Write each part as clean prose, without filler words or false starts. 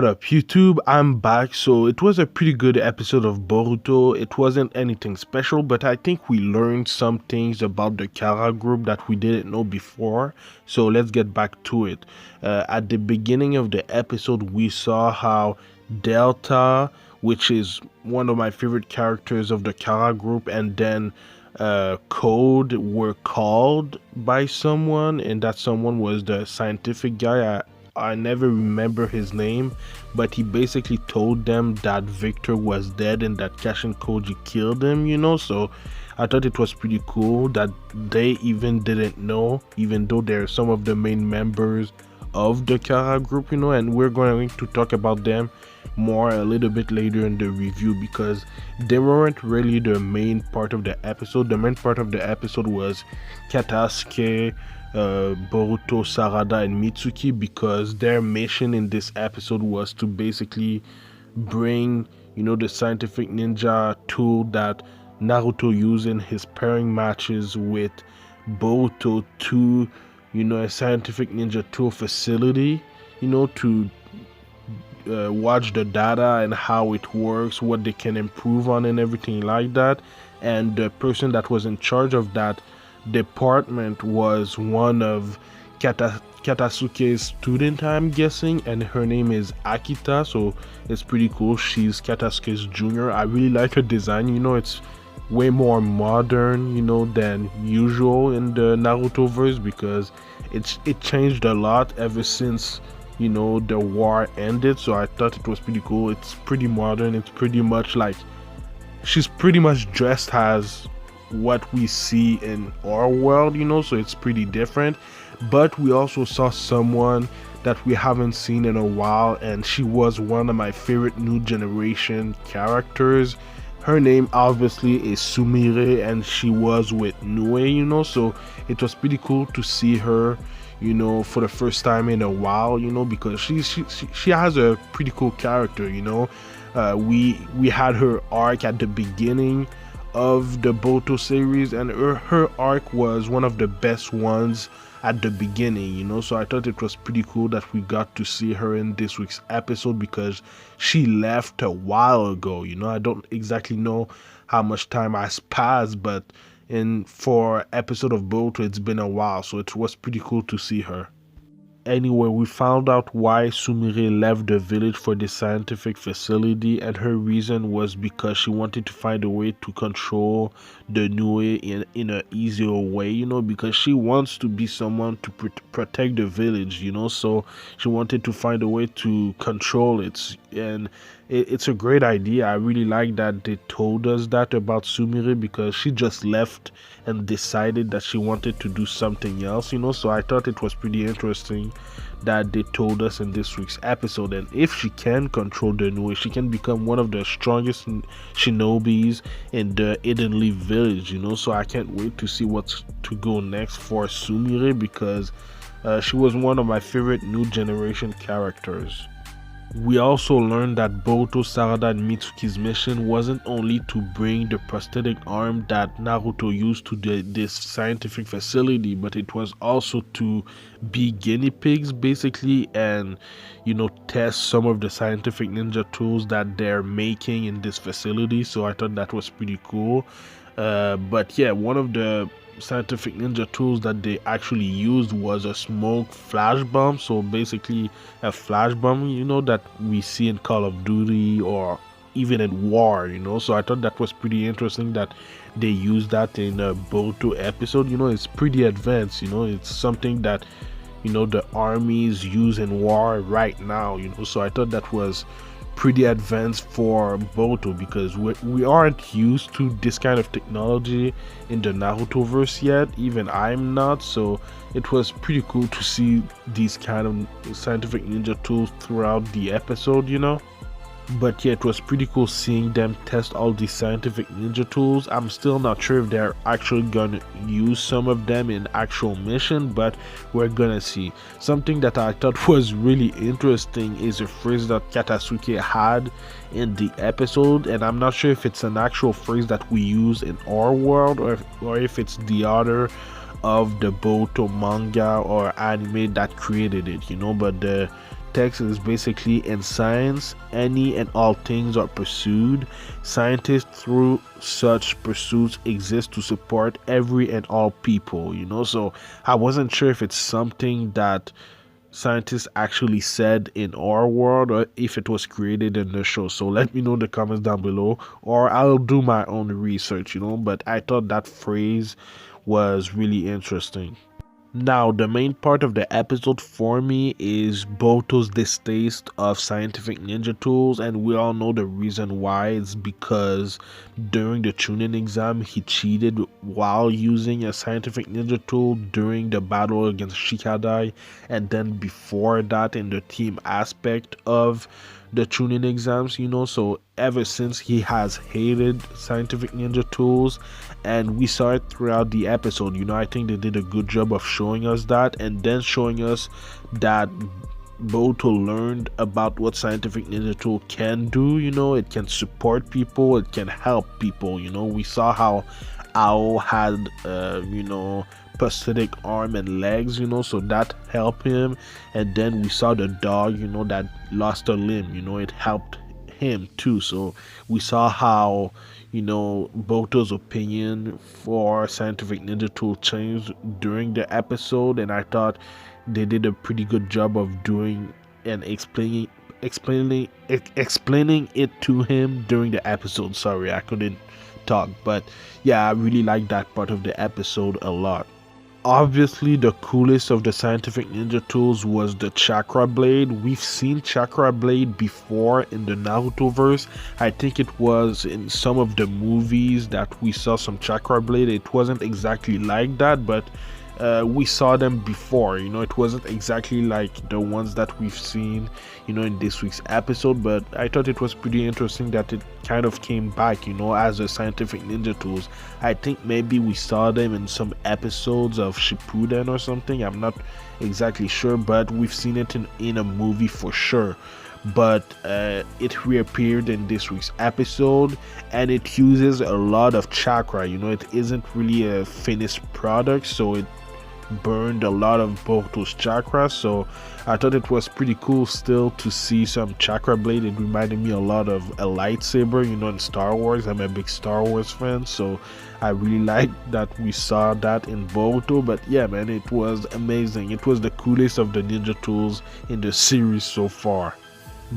What up, YouTube? I'm back. So it was a pretty good episode of Boruto. It wasn't anything special, but I think we learned some things about the Kara group that we didn't know before. So let's get back to it. At the beginning of the episode, we saw how Delta, which is one of my favorite characters of the Kara group, and then Code were called by someone, and that someone was the scientific guy. I never remember his name, but he basically told them that Victor was dead and that Cash and Koji killed him, so I thought it was pretty cool that they even didn't know, even though they're some of the main members of the Kara group, and we're going to talk about them more a little bit later in the review because they weren't really the main part of the episode. The main part of the episode was Katasuke, Boruto, Sarada, and Mitsuki, because their mission in this episode was to basically bring, the scientific ninja tool that Naruto used in his pairing matches with Boruto to, a scientific ninja tool facility, to watch the data and how it works, what they can improve on, and everything like that. And the person that was in charge of that department was one of Katasuke's student, I'm guessing, and her name is Akita, so it's pretty cool. She's Katasuke's junior. I really like her design. It's way more modern, than usual in the Naruto verse, because it changed a lot ever since the war ended. So I thought it was pretty cool. It's pretty modern. It's pretty much like she's pretty much dressed as what we see in our world, so it's pretty different. But we also saw someone that we haven't seen in a while, and she was one of my favorite new generation characters. Her name obviously is Sumire, and she was with Nue, so it was pretty cool to see her, for the first time in a while, because she has a pretty cool character. We had her arc at the beginning of the Boruto series, and her arc was one of the best ones at the beginning, so I thought it was pretty cool that we got to see her in this week's episode, because she left a while ago. I don't exactly know how much time has passed, but for episode of Boruto, it's been a while, so it was pretty cool to see her. Anyway, we found out why Sumire left the village for the scientific facility, and her reason was because she wanted to find a way to control the Nue in an easier way, because she wants to be someone to protect the village, so she wanted to find a way to control it. And it's a great idea. I really like that they told us that about Sumire, because she just left and decided that she wanted to do something else, so I thought it was pretty interesting that they told us in this week's episode. And if she can control the Nue, she can become one of the strongest shinobis in the Eden Leaf village, so I can't wait to see what's to go next for Sumire, because she was one of my favorite new generation characters. We also learned that Boruto, Sarada, and Mitsuki's mission wasn't only to bring the prosthetic arm that Naruto used to this scientific facility, but it was also to be guinea pigs, basically, and test some of the scientific ninja tools that they're making in this facility. So I thought that was pretty cool. But yeah, one of the scientific ninja tools that they actually used was a smoke flash bomb. So basically a flash bomb, that we see in Call of Duty or even in war, so I thought that was pretty interesting that they used that in a Boruto episode. It's pretty advanced, it's something that the armies use in war right now, so I thought that was pretty advanced for Boruto, because we aren't used to this kind of technology in the Naruto verse yet. Even I'm not, so it was pretty cool to see these kind of scientific ninja tools throughout the episode. But yeah, it was pretty cool seeing them test all these scientific ninja tools. I'm still not sure if they're actually gonna use some of them in actual mission, but we're gonna see. Something that I thought was really interesting is a phrase that Katasuke had in the episode, and I'm not sure if it's an actual phrase that we use in our world, or if it's the author of the Boruto manga or anime that created it, but the text is basically, in science, any and all things are pursued. Scientists through such pursuits exist to support every and all people, So I wasn't sure if it's something that scientists actually said in our world or if it was created in the show. So let me know in the comments down below, or I'll do my own research, But I thought that phrase was really interesting. Now, the main part of the episode for me is Boruto's distaste of scientific ninja tools, and we all know the reason why. It's because during the Chunin exam, he cheated while using a scientific ninja tool during the battle against Shikadai, and then before that in the team aspect of the Chunin exams, So ever since, he has hated scientific ninja tools, and we saw it throughout the episode. I think they did a good job of showing us that, and then showing us that Boruto learned about what scientific ninja tool can do. It can support people, it can help people. We saw how Ao had prosthetic arm and legs, so that helped him. And then we saw the dog, that lost a limb, it helped him too. So we saw how Boruto's opinion for scientific ninja tool changed during the episode, and I thought they did a pretty good job of doing and explaining it to him during the episode. Sorry, I couldn't talk, but yeah, I really like that part of the episode a lot. Obviously, the coolest of the scientific ninja tools was the chakra blade. We've seen chakra blade before in the Naruto verse. I think it was in some of the movies that we saw some chakra blade. It wasn't exactly like that, but we saw them before. It wasn't exactly like the ones that we've seen in this week's episode, but I thought it was pretty interesting that it kind of came back as a scientific ninja tools. I think maybe we saw them in some episodes of Shippuden or something. I'm not exactly sure, but we've seen it in a movie for sure. But it reappeared in this week's episode, and it uses a lot of chakra. It isn't really a finished product, so it burned a lot of Boruto's chakra. So I thought it was pretty cool still to see some chakra blade. It reminded me a lot of a lightsaber, in Star Wars. I'm a big Star Wars fan, so I really like that we saw that in Boruto. But yeah, man, it was amazing. It was the coolest of the ninja tools in the series so far.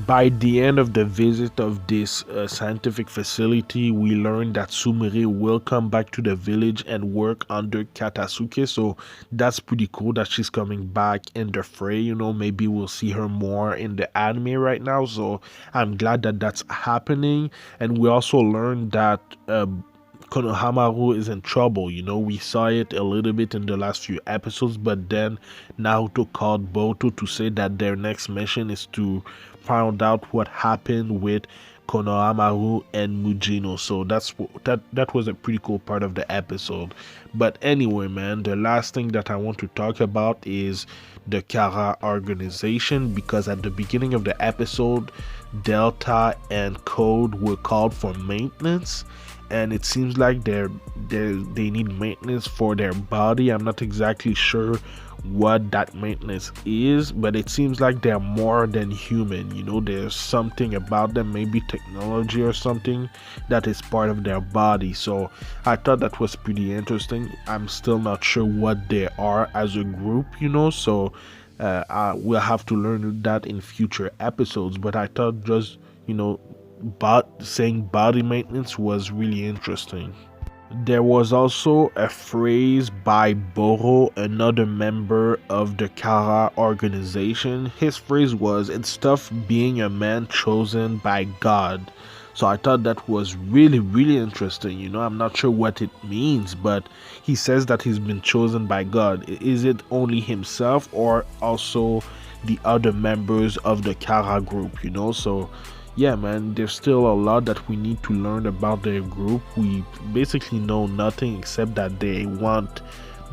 By the end of the visit of this scientific facility, we learned that Sumire will come back to the village and work under Katasuke. So that's pretty cool that she's coming back in the fray. Maybe we'll see her more in the anime right now. So I'm glad that that's happening. And we also learned that Konohamaru is in trouble. We saw it a little bit in the last few episodes, but then Naruto called Boruto to say that their next mission is to find out what happened with Konohamaru and Mujino. So that was a pretty cool part of the episode. But anyway, man, the last thing that I want to talk about is the Kara organization, because at the beginning of the episode, Delta and Code were called for maintenance, and it seems like they need maintenance for their body. I'm not exactly sure what that maintenance is, but it seems like they're more than human. There's something about them, maybe technology or something, that is part of their body. So I thought that was pretty interesting. I'm still not sure what they are as a group, so we'll have to learn that in future episodes. But I thought just saying body maintenance was really interesting. There was also a phrase by Boro, another member of the Kara organization. His phrase was, "It's tough being a man chosen by God." So I thought that was really, really interesting. I'm not sure what it means, but he says that he's been chosen by God. Is it only himself or also the other members of the Kara group, So yeah, man, there's still a lot that we need to learn about their group. We basically know nothing except that they want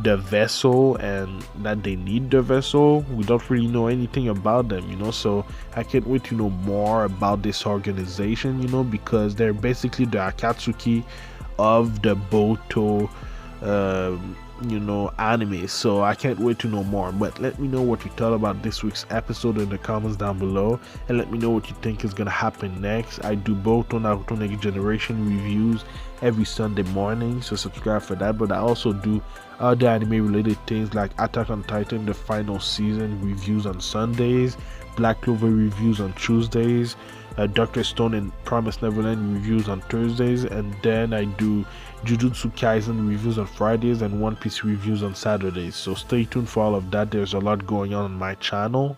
the vessel and that they need the vessel. We don't really know anything about them, so I can't wait to know more about this organization, because they're basically the Akatsuki of the Boruto anime. So I can't wait to know more. But let me know what you thought about this week's episode in the comments down below, and let me know what you think is gonna happen next. I do Boruto Naruto Next Generation reviews every Sunday morning, so subscribe for that. But I also do other anime related things like Attack on Titan the final season reviews on Sundays, Black Clover reviews on Tuesdays, Dr. Stone and Promised Neverland reviews on Thursdays, and then I do Jujutsu Kaisen reviews on Fridays and One Piece reviews on Saturdays. So stay tuned for all of that. There's a lot going on my channel.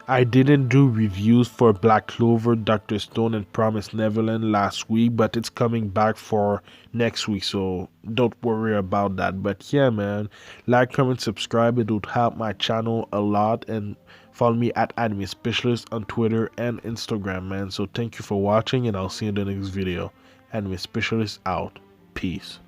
I didn't do reviews for Black Clover, Dr. Stone, and Promised Neverland last week, but it's coming back for next week, so don't worry about that. But yeah, man, like, comment, subscribe. It would help my channel a lot, and follow me at Anime Specialist on Twitter and Instagram, man. So thank you for watching, and I'll see you in the next video. Anime Specialist out. Peace.